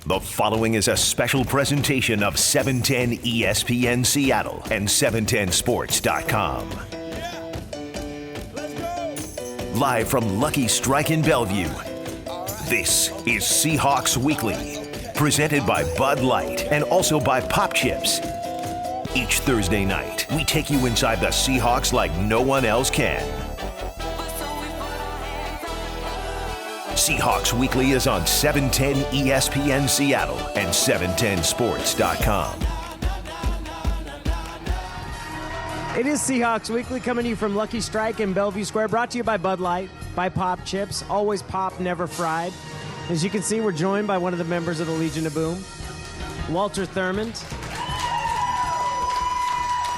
The following is a special presentation of 710 ESPN Seattle and 710sports.com. Live from Lucky Strike in Bellevue, this is Seahawks Weekly, presented by Bud Light and also by Pop Chips. Each Thursday night, we take you inside the Seahawks like no one else can. Seahawks Weekly is on 710 ESPN Seattle and 710sports.com. It is Seahawks Weekly coming to you from Lucky Strike in Bellevue Square, brought to you by Bud Light, by Pop Chips, always pop, never fried. As you can see, we're joined by one of the members of the Legion of Boom, Walter Thurmond.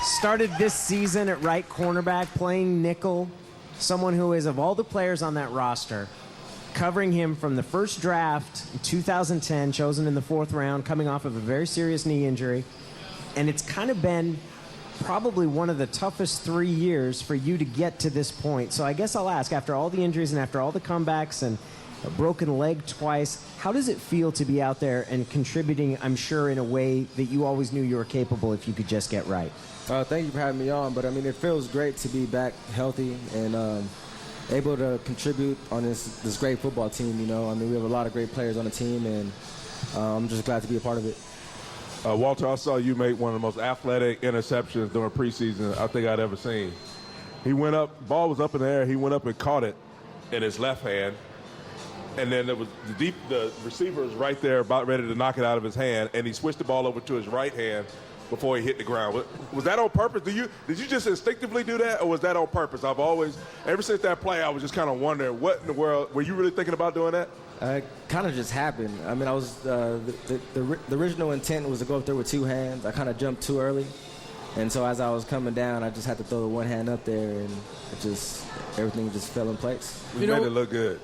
Started this season at right cornerback, playing nickel, someone who is, of all the players on that roster, covering him from the first draft in 2010, chosen in the 4th round, coming off of a very serious knee injury. And it's kind of been probably one of the toughest 3 years for you to get to this point. So I guess I'll ask, after all the injuries and after all the comebacks and a broken leg twice, how does it feel to be out there and contributing, I'm sure, in a way that you always knew you were capable if you could just get right? Thank you for having me on. But, I mean, it feels great to be back healthy and able to contribute on this great football team, you know. I mean, we have a lot of great players on the team, and I'm just glad to be a part of it. Walter, I saw you make one of the most athletic interceptions during preseason I think I'd ever seen. He went up, ball was up in the air, he went up and caught it in his left hand, and then there was the receiver was right there about ready to knock it out of his hand, and he switched the ball over to his right hand before he hit the ground. Was that on purpose? Did you just instinctively do that, or was that on purpose? I've always, ever since that play, I was just kind of wondering, what in the world, were you really thinking about doing that? It kind of just happened. I mean, I was the original intent was to go up there with 2 hands. I kind of jumped too early, and so as I was coming down, I just had to throw the 1 hand up there, and everything just fell in place. We made it look good.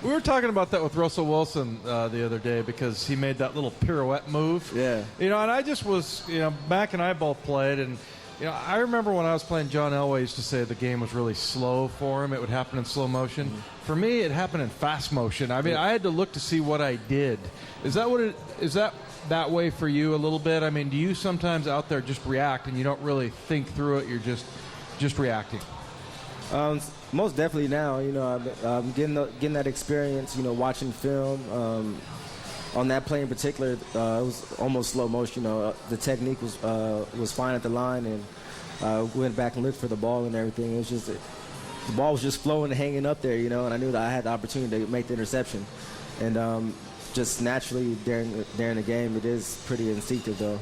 We were talking about that with Russell Wilson the other day because he made that little pirouette move. Yeah. You know, and I just was, you know, Mac and I both played, and, you know, I remember when I was playing, John Elway used to say the game was really slow for him. It would happen in slow motion. Mm-hmm. For me, it happened in fast motion. I mean, I had to look to see what I did. Is that way for you a little bit? I mean, do you sometimes out there just react and you don't really think through it? You're just reacting? Most definitely now. You know, I'm getting that experience, you know, watching film. On that play in particular, it was almost slow motion. You know, the technique was fine at the line, and went back and looked for the ball and everything. It was just the ball was just flowing and hanging up there, you know, and I knew that I had the opportunity to make the interception. And just naturally during the game, it is pretty instinctive, though.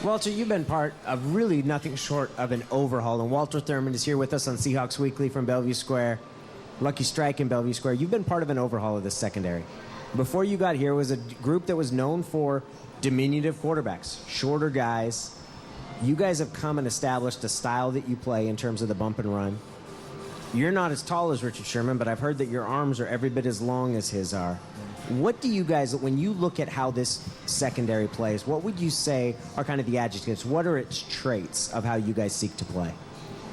Walter, you've been part of really nothing short of an overhaul, and Walter Thurmond is here with us on Seahawks Weekly from Bellevue Square, Lucky Strike in Bellevue Square. You've been part of an overhaul of this secondary. Before you got here, it was a group that was known for diminutive quarterbacks, shorter guys. You guys have come and established a style that you play in terms of the bump and run. You're not as tall as Richard Sherman, but I've heard that your arms are every bit as long as his are. What do you guys, when you look at how this secondary plays, what would you say are kind of the adjectives? What are its traits of how you guys seek to play?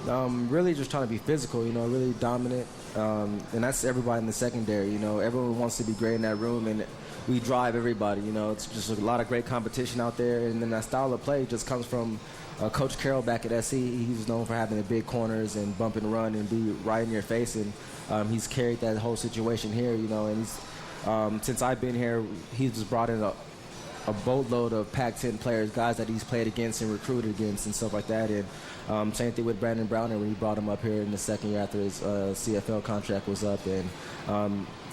Really just trying to be physical, you know, really dominant. And that's everybody in the secondary, you know. Everyone wants to be great in that room, and we drive everybody, you know. It's just a lot of great competition out there. And then that style of play just comes from Coach Carroll back at SC. He was known for having the big corners and bump and run and be right in your face. And he's carried that whole situation here, you know. And he's since I've been here, he's just brought in a boatload of Pac-10 players, guys that he's played against and recruited against and stuff like that. And same thing with Brandon Browner when he brought him up here in the second year after his CFL contract was up. And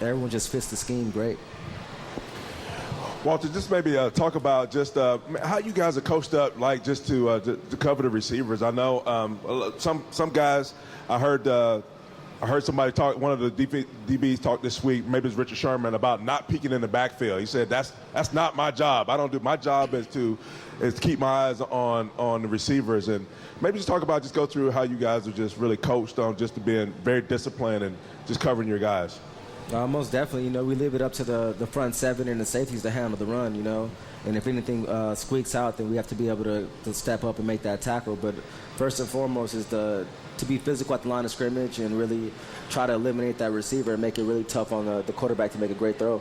everyone just fits the scheme great. Walter, just maybe talk about just how you guys are coached up, like just to cover the receivers. I know some guys. I heard somebody talk. One of the DBs talk this week. Maybe it's Richard Sherman about not peeking in the backfield. He said that's not my job. My job is to keep my eyes on the receivers. And maybe just talk about, just go through how you guys are just really coached on just to being very disciplined and just covering your guys. Most definitely, you know, we leave it up to the front seven and the safeties to handle the run, you know. And if anything squeaks out, then we have to be able to step up and make that tackle. But first and foremost is to be physical at the line of scrimmage and really try to eliminate that receiver and make it really tough on the quarterback to make a great throw.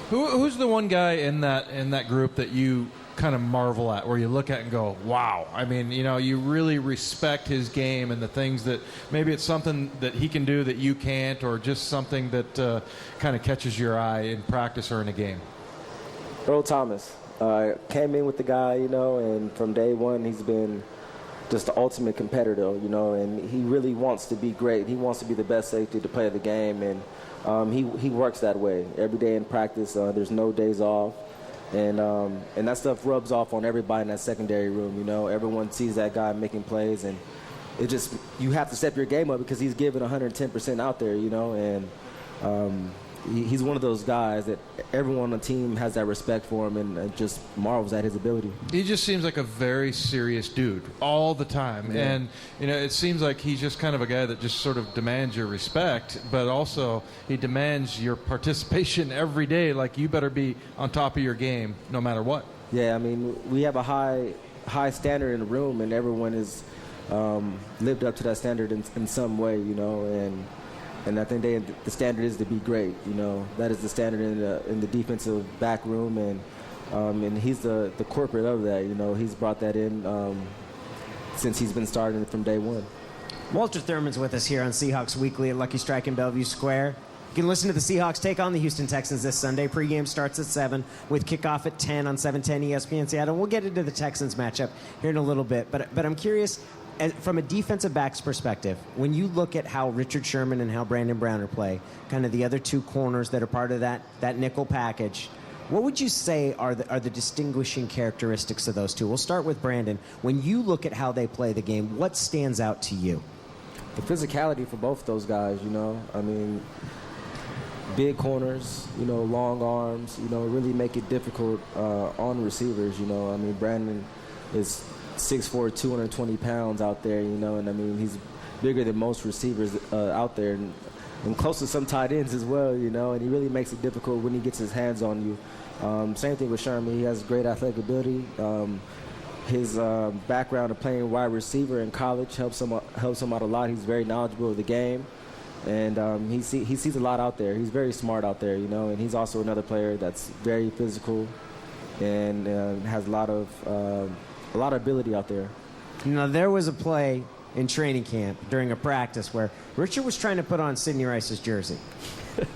Who's the one guy in that group that you kind of marvel at, where you look at and go, wow? I mean, you really respect his game and the things that maybe it's something that he can do that you can't, or just something that kind of catches your eye in practice or in a game. Earl Thomas. Came in with the guy, and from day one he's been just the ultimate competitor, and he really wants to be great. He wants to be the best safety to play the game, and he works that way every day in practice. There's no days off. And that stuff rubs off on everybody in that secondary room. Everyone sees that guy making plays, and you have to step your game up because he's giving 110% out there, and he's one of those guys that everyone on the team has that respect for him and just marvels at his ability. He just seems like a very serious dude all the time. Yeah. And, it seems like he's just kind of a guy that just sort of demands your respect, but also he demands your participation every day. Like, you better be on top of your game no matter what. Yeah, I mean, we have a high standard in the room, and everyone has lived up to that standard in some way, and I think the standard is to be great. That is the standard in the defensive back room, and he's the corporate of that. He's brought that in since he's been starting from day one. Walter Thurmond's with us here on Seahawks Weekly at Lucky Strike in Bellevue Square. You can listen to the Seahawks take on the Houston Texans this Sunday. Pregame starts at 7 with kickoff at 10 on 710 ESPN Seattle. We'll get into the Texans matchup here in a little bit, but I'm curious. From a defensive back's perspective, when you look at how Richard Sherman and how Brandon Browner play, kind of the other two corners that are part of that nickel package, what would you say are the distinguishing characteristics of those two? We'll start with Brandon. When you look at how they play the game, what stands out to you? The physicality for both of those guys, I mean, big corners, long arms, really make it difficult on receivers, I mean, Brandon is 6'4", 220 pounds out there, and I mean, he's bigger than most receivers out there, and close to some tight ends as well, and he really makes it difficult when he gets his hands on you. Same thing with Sherman. He has great athletic ability. His background of playing wide receiver in college helps him out a lot. He's very knowledgeable of the game, and he sees a lot out there. He's very smart out there, and he's also another player that's very physical and has a lot of ability out there. Now, there was a play in training camp during a practice where Richard was trying to put on Sidney Rice's jersey.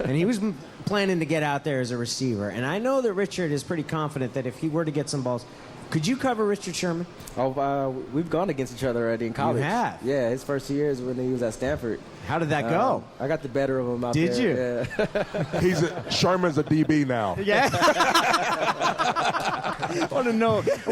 And he was planning to get out there as a receiver. And I know that Richard is pretty confident that if he were to get some balls, could you cover Richard Sherman? Oh, we've gone against each other already in college. You have? Yeah, his first 2 years when he was at Stanford. How did that go? I got the better of him out there. Did you? Yeah. Sherman's a DB now. Yeah. I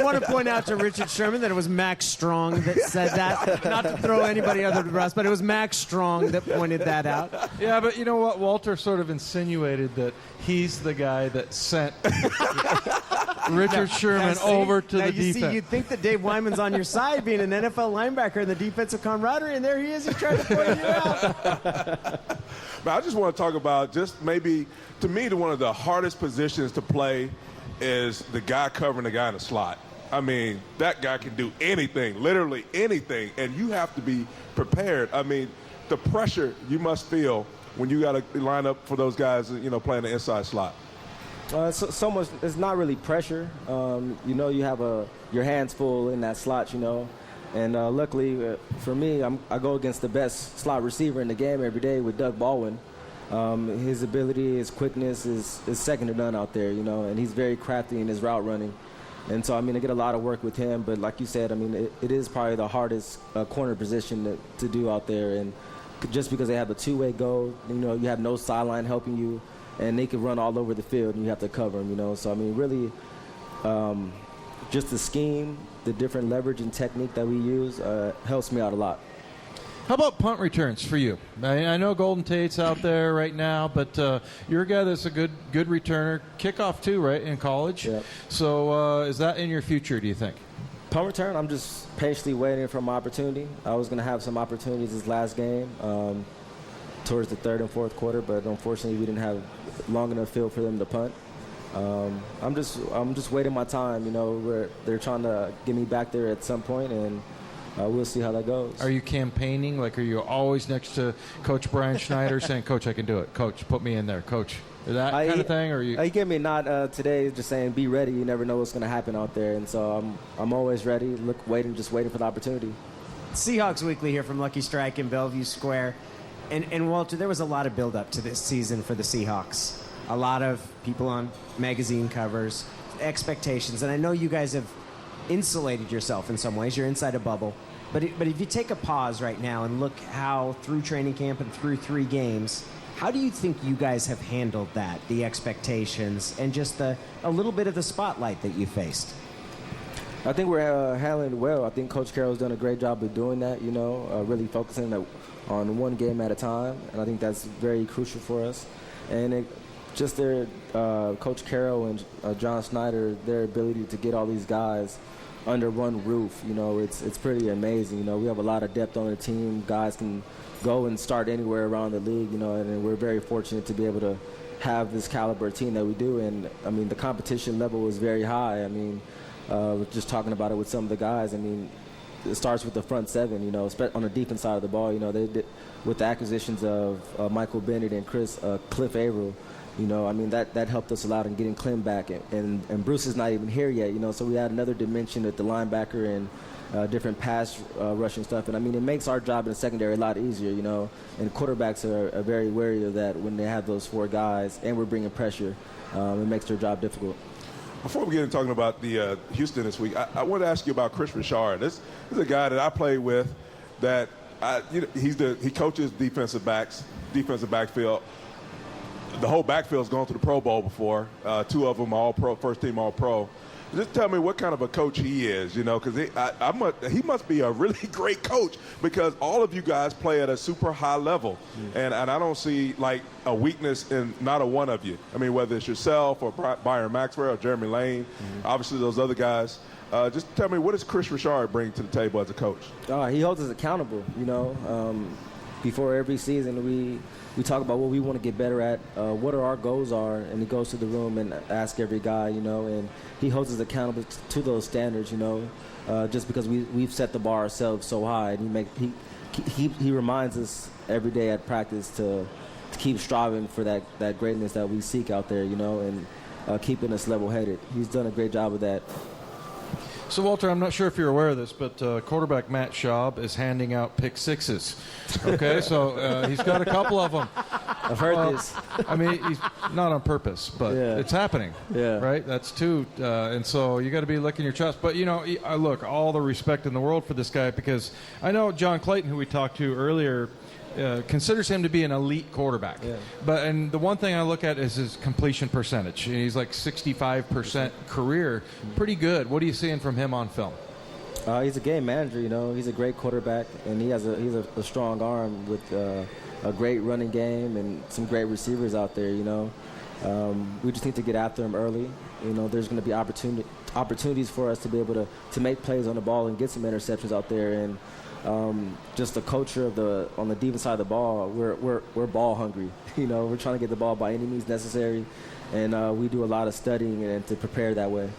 want to point out to Richard Sherman that it was Max Strong that said that. Not to throw anybody under the bus, but it was Max Strong that pointed that out. Yeah, but you know what? Walter sort of insinuated that he's the guy that sent Richard Sherman over to the defense. See, you'd think that Dave Wyman's on your side, being an NFL linebacker in the defensive camaraderie, and there he is. He's trying to point you out. But I just want to talk about just maybe, to me, one of the hardest positions to play is the guy covering the guy in the slot. I mean, that guy can do anything, literally anything, and you have to be prepared. I mean, the pressure you must feel when you got to line up for those guys, playing the inside slot. So much. It's not really pressure. You have your hands full in that slot, And luckily for me, I go against the best slot receiver in the game every day with Doug Baldwin. His ability, his quickness is second to none out there, and he's very crafty in his route running. And so, I mean, I get a lot of work with him. But like you said, I mean, it is probably the hardest corner position to do out there. And just because they have a two-way go, you have no sideline helping you, and they can run all over the field, and you have to cover them, So, I mean, really, just the scheme, the different leverage and technique that we use helps me out a lot. How about punt returns for you? I know Golden Tate's out there right now, but you're a guy that's a good returner. Kickoff too, right, in college? Yep. So is that in your future, do you think? Punt return, I'm just patiently waiting for my opportunity. I was going to have some opportunities this last game towards the third and fourth quarter, but unfortunately we didn't have long enough field for them to punt. I'm just waiting my time, where they're trying to get me back there at some point, and we'll see how that goes. Are you campaigning? Like, are you always next to Coach Brian Schneider saying, Coach, I can do it. Coach, put me in there. Coach. or that kind of thing? Or he gave me a nod today, just saying, "Be ready. You never know what's going to happen out there." And so I'm always ready. Just waiting for the opportunity. Seahawks Weekly here from Lucky Strike in Bellevue Square. And Walter, there was a lot of build-up to this season for the Seahawks. A lot of people on magazine covers, expectations. And I know you guys have insulated yourself in some ways. You're inside a bubble. But if you take a pause right now and look how through training camp and through 3 games, how do you think you guys have handled that, the expectations, and just a little bit of the spotlight that you faced? I think we're handling it well. I think Coach Carroll's done a great job of doing that, really focusing on one game at a time, and I think that's very crucial for us. And Coach Carroll and John Snyder, their ability to get all these guys under one roof, it's pretty amazing. We have a lot of depth on the team. Guys can go and start anywhere around the league, and we're very fortunate to be able to have this caliber team that we do. And, I mean, the competition level is very high. I mean, just talking about it with some of the guys, I mean, it starts with the front 7, on the defense side of the ball. They did, with the acquisitions of Michael Bennett and Cliff Averill, I mean, that helped us a lot in getting Clem back. And Bruce is not even here yet, so we add another dimension at the linebacker and different pass rushing stuff. And, I mean, it makes our job in the secondary a lot easier, and quarterbacks are very wary of that when they have those 4 guys and we're bringing pressure. It makes their job difficult. Before we get into talking about the Houston this week, I want to ask you about Chris Richard. This is a guy that I played with that he coaches defensive backfield. The whole backfield's gone to the Pro Bowl before. 2 of them All-Pro, first team All-Pro. Just tell me what kind of a coach he is, because he must be a really great coach because all of you guys play at a super high level. And I don't see, like, a weakness in not a one of you. I mean, whether it's yourself or Byron Maxwell or Jeremy Lane, obviously those other guys. Just tell me, what does Chris Richard bring to the table as a coach? He holds us accountable, Before every season, we talk about what we want to get better at, what our goals are, and he goes to the room and asks every guy, and he holds us accountable to those standards, just because we've set the bar ourselves so high, and he reminds us every day at practice to keep striving for that greatness that we seek out there, and keeping us level-headed. He's done a great job of that. So, Walter, I'm not sure if you're aware of this, but quarterback Matt Schaub is handing out pick 6s. Okay, so he's got a couple of them. I've heard this. I mean, he's not on purpose, but it's happening. Yeah. Right? That's 2. And so you got to be licking your chops. But, I look, all the respect in the world for this guy because I know John Clayton, who we talked to earlier, considers him to be an elite quarterback. Yeah. And the one thing I look at is his completion percentage. He's like 65% career. Pretty good. What are you seeing from him on film? He's a game manager, He's a great quarterback, and he's a strong arm with a great running game and some great receivers out there, We just need to get after him early. There's going to be opportunities for us to be able to make plays on the ball and get some interceptions out there. And just the culture on the defense side of the ball, we're ball hungry. We're trying to get the ball by any means necessary, and we do a lot of studying and to prepare that way.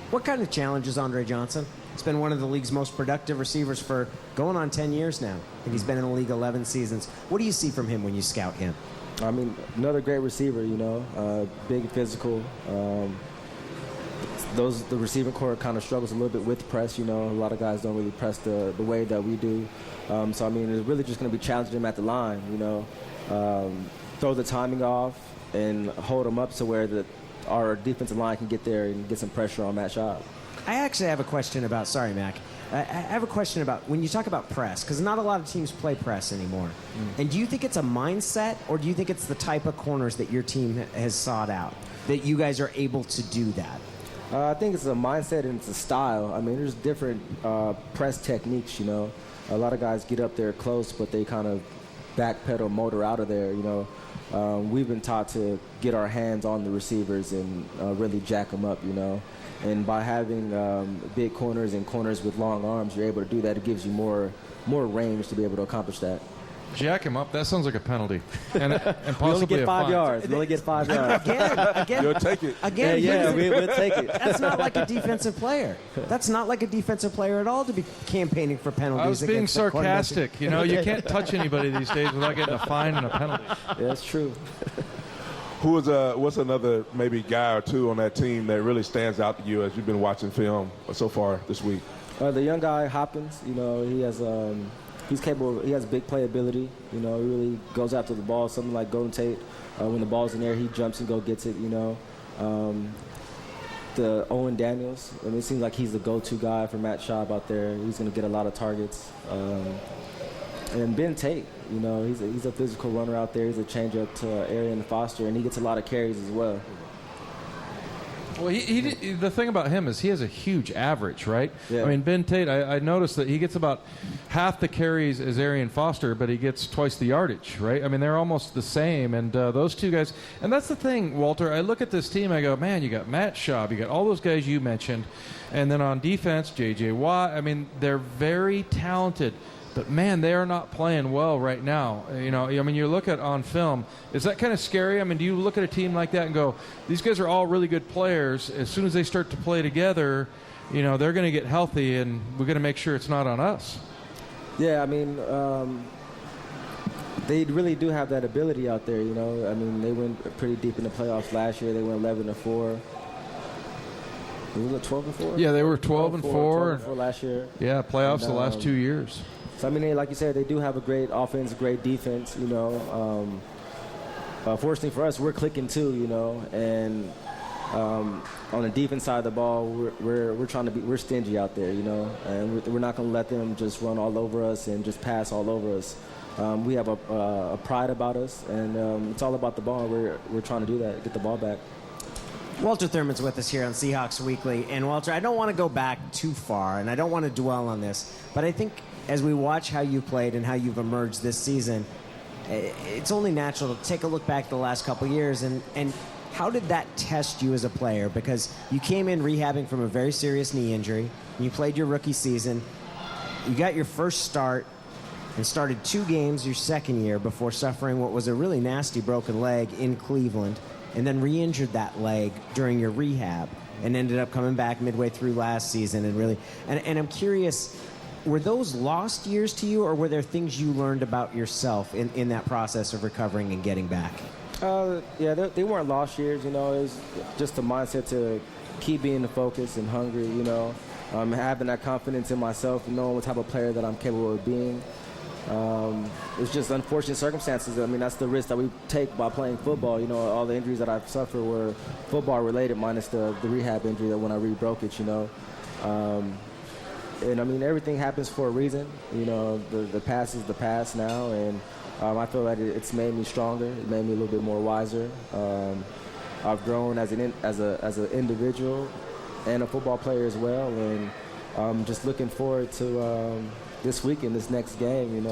What kind of challenge is Andre Johnson? He's been one of the league's most productive receivers for going on 10 years now. I think he's been in the league 11 seasons. What do you see from him when you scout him? I mean, another great receiver, big physical. The receiving core kind of struggles a little bit with press. A lot of guys don't really press the way that we do. So, I mean, it's really just going to be challenging them at the line, throw the timing off and hold them up to where our defensive line can get there and get some pressure on Matt Schaub. I actually have a question about, sorry, Mac. I have a question about when you talk about press, because not a lot of teams play press anymore. And do you think it's a mindset, or do you think it's the type of corners that your team has sought out, that you guys are able to do that? I think it's a mindset and it's a style. I mean, there's different press techniques, A lot of guys get up there close, but they kind of backpedal, motor out of there, We've been taught to get our hands on the receivers and really jack them up, And by having big corners and corners with long arms, you're able to do that. It gives you more range to be able to accomplish that. Jack him up. That sounds like a penalty, and possibly we only get 5 yards. We only get 5 yards. Again, You'll take it. Again, we'll take it. That's not like a defensive player. That's not like a defensive player at all to be campaigning for penalties. I was being sarcastic. You can't touch anybody these days without getting a fine and a penalty. Yeah, that's true. What's another maybe guy or two on that team that really stands out to you as you've been watching film so far this week? The young guy Hopkins, he has he's capable. He has big playability. He really goes after the ball. Something like Golden Tate, when the ball's in the air, he jumps and gets it. The Owen Daniels. It seems like he's the go-to guy for Matt Schaub out there. He's going to get a lot of targets. And Ben Tate, he's a physical runner out there. He's a change-up to Arian Foster, and he gets a lot of carries as well. Well, the thing about him is he has a huge average, right? Yeah. I mean, Ben Tate, I noticed that he gets about half the carries as Arian Foster, but he gets twice the yardage, right? I mean, they're almost the same, and those two guys. And that's the thing, Walter. I look at this team, I go, man, you got Matt Schaub, you got all those guys you mentioned, and then on defense, J.J. Watt. I mean, they're very talented. But, man, they are not playing well right now. You look at on film, is that kind of scary? I mean, do you look at a team like that and go, these guys are all really good players. As soon as they start to play together, they're going to get healthy, and we're going to make sure it's not on us. Yeah, they really do have that ability out there, they went pretty deep in the playoffs last year. They went 11-4. Was it 12-4? Yeah, they were 12-4. 12-4 last year. Yeah, playoffs the last 2 years. So, like you said, they do have a great offense, great defense, Fortunately for us, we're clicking too, and on the defense side of the ball, we're trying to we're stingy out there, and we're not going to let them just run all over us and just pass all over us. We have a pride about us, and it's all about the ball. We're trying to do that, get the ball back. Walter Thurmond's with us here on Seahawks Weekly. And, Walter, I don't want to go back too far, and I don't want to dwell on this, but I think as we watch how you played and how you've emerged this season, it's only natural to take a look back the last couple of years. And how did that test you as a player? Because you came in rehabbing from a very serious knee injury, and you played your rookie season. You got your first start and started 2 games your second year before suffering what was a really nasty broken leg in Cleveland, and then re-injured that leg during your rehab and ended up coming back midway through last season. And I'm curious, were those lost years to you, or were there things you learned about yourself in that process of recovering and getting back? Yeah, they weren't lost years, It was just a mindset to keep being focused and hungry, having that confidence in myself and knowing what type of player that I'm capable of being. It's just unfortunate circumstances. That's the risk that we take by playing football. All the injuries that I've suffered were football related, minus the rehab injury that when I re-broke it, And everything happens for a reason. The past is the past now, and I feel like it's made me stronger. It made me a little bit more wiser. I've grown as an individual and a football player as well, and I'm just looking forward to this weekend, this next game.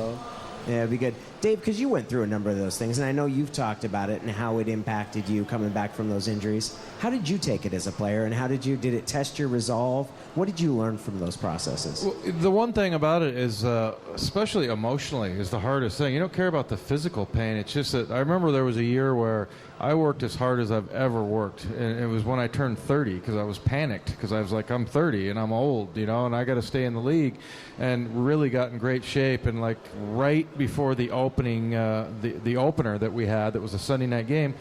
Yeah, it'd be good. Dave, because you went through a number of those things, and I know you've talked about it and how it impacted you coming back from those injuries. How did you take it as a player, and did it test your resolve? What did you learn from those processes? Well, the one thing about it is, especially emotionally, is the hardest thing. You don't care about the physical pain. It's just that I remember there was a year where I worked as hard as I've ever worked, and it was when I turned 30 because I was panicked because I was like, I'm 30 and I'm old, and I got to stay in the league, and really got in great shape. And like right before the opening, the opener that we had, that was a Sunday night game,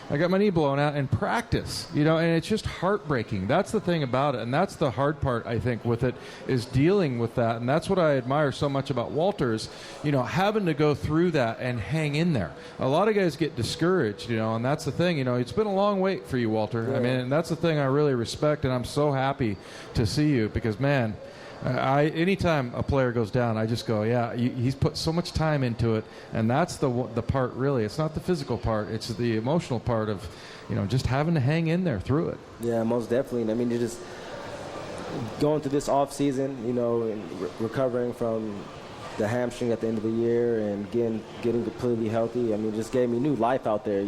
I got my knee blown out in practice, and it's just heartbreaking. That's the thing about it, and that's the hard part, I think, with it, is dealing with that. And that's what I admire so much about Walter is, having to go through that and hang in there. A lot of guys get discouraged, and that's the thing. It's been a long wait for you, Walter. Yeah. And that's the thing I really respect, and I'm so happy to see you because, man, anytime a player goes down, I just go, yeah, he's put so much time into it, and that's the part really. It's not the physical part; it's the emotional part of, just having to hang in there through it. Yeah, most definitely. You're just going through this off season, and recovering from the hamstring at the end of the year and getting completely healthy. It just gave me new life out there.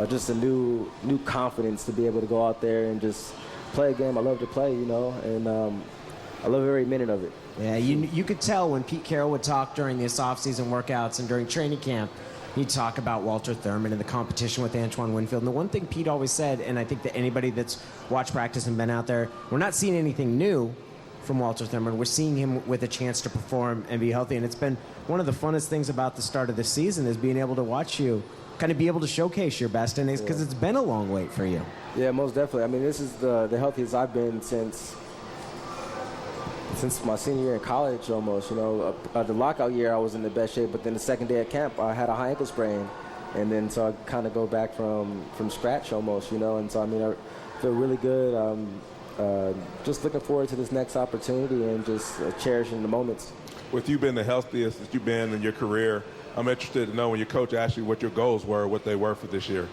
Just a new confidence to be able to go out there and just play a game I love to play. And I love every minute of it. Yeah, you could tell when Pete Carroll would talk during this off-season workouts and during training camp, he'd talk about Walter Thurmond and the competition with Antoine Winfield. And the one thing Pete always said, and I think that anybody that's watched practice and been out there, we're not seeing anything new from Walter Thurmond. We're seeing him with a chance to perform and be healthy. And it's been one of the funnest things about the start of the season is being able to watch you kind of be able to showcase your best, and it's because it's been a long wait for you. Yeah, most definitely. I mean, this is the healthiest I've been since my senior year in college almost. You know, the lockout year I was in the best shape, but then the second day at camp I had a high ankle sprain, and then so I kind of go back from scratch almost, you know. And so I mean, I feel really good. Just looking forward to this next opportunity and just cherishing the moments. With you being the healthiest that you've been in your career, I'm interested to know when your coach asked you what your goals were, what they were for this year.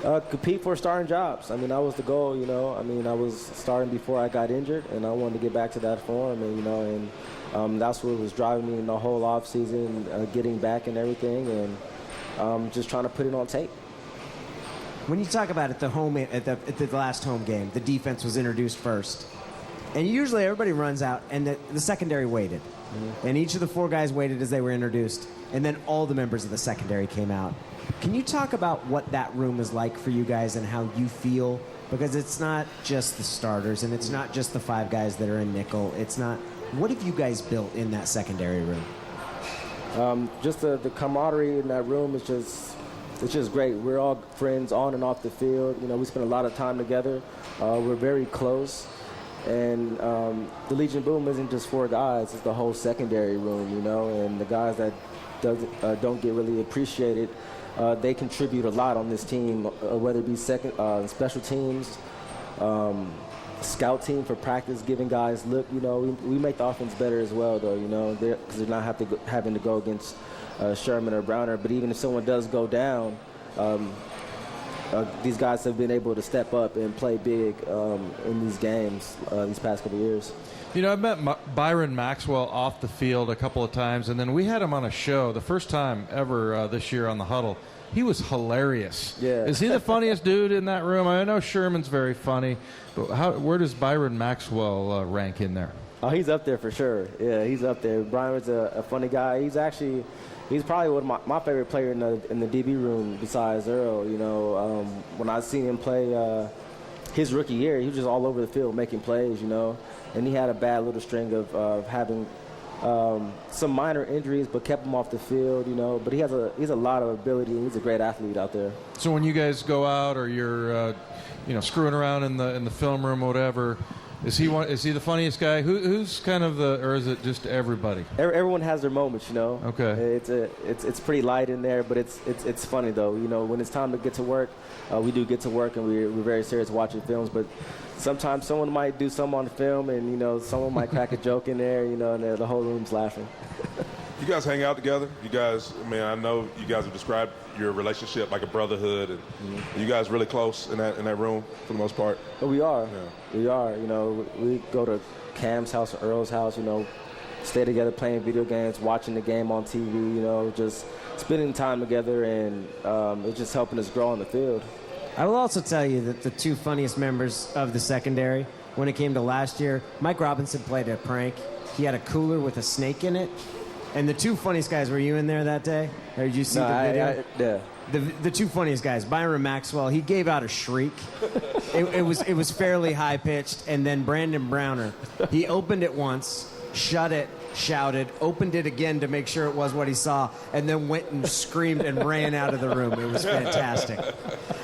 Compete for starting jobs. I mean, that was the goal, you know. I mean, I was starting before I got injured, and I wanted to get back to that form, and, you know, and that's what was driving me in the whole offseason, getting back and everything, and just trying to put it on tape. When you talk about at the last home game, the defense was introduced first. And usually everybody runs out, and the secondary waited. Mm-hmm. And each of the four guys waited as they were introduced. And then all the members of the secondary came out. Can you talk about what that room is like for you guys and how you feel? Because it's not just the starters, and it's not just the five guys that are in nickel. It's not. What have you guys built in that secondary room? Just the camaraderie in that room is just great. We're all friends on and off the field. You know, we spend a lot of time together. We're very close. And the Legion Boom isn't just four guys. It's the whole secondary room, you know, and the guys that don't get really appreciated, they contribute a lot on this team, whether it be special teams, scout team for practice, giving guys look, you know. We make the offense better as well, though, you know, because they're not having to go against Sherman or Browner. But even if someone does go down, these guys have been able to step up and play big in these games these past couple of years. You know, I've met Byron Maxwell off the field a couple of times, and then we had him on a show the first time ever this year on the Huddle. He was hilarious. Yeah. Is he the funniest dude in that room? I know Sherman's very funny, but where does Byron Maxwell rank in there? Oh, he's up there for sure. Yeah, he's up there. Byron's a funny guy. He's probably one of my favorite player in the DB room besides Earl. You know, when I seen him play his rookie year, he was just all over the field making plays, you know. And he had a bad little string of having some minor injuries, but kept him off the field, you know. But he's a lot of ability, and he's a great athlete out there. So when you guys go out or you're screwing around in the film room or whatever, is he the funniest guy? Who's kind of or is it just everybody? Everyone has their moments, you know. Okay. It's pretty light in there, but it's funny though. You know, when it's time to get to work, we do get to work, and we're very serious watching films. But sometimes someone might do something on the film, and you know, someone might crack a joke in there, you know, and the whole room's laughing. You guys hang out together? You guys, I mean, I know you guys have described your relationship like a brotherhood, and you guys really close in that room for the most part? But we are. Yeah. We are. You know, we go to Cam's house or Earl's house, you know, stay together playing video games, watching the game on TV, you know, just spending time together, and it's just helping us grow on the field. I will also tell you that the two funniest members of the secondary, when it came to last year, Mike Robinson played a prank. He had a cooler with a snake in it. And the two funniest guys, were you in there that day? Or did you see the video? Yeah. The two funniest guys, Byron Maxwell, he gave out a shriek. It was fairly high pitched. And then Brandon Browner, he opened it once, shut it, shouted, opened it again to make sure it was what he saw, and then went and screamed and ran out of the room. It was fantastic.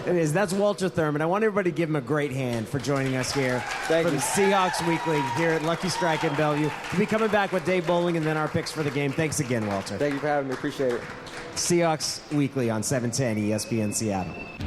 It is. That's Walter Thurmond. I want everybody to give him a great hand for joining us here Thank for you. the Seahawks Weekly here at Lucky Strike in Bellevue. We'll be coming back with Dave Bowling and then our picks for the game. Thanks again, Walter. Thank you for having me. Appreciate it. Seahawks Weekly on 710 ESPN Seattle.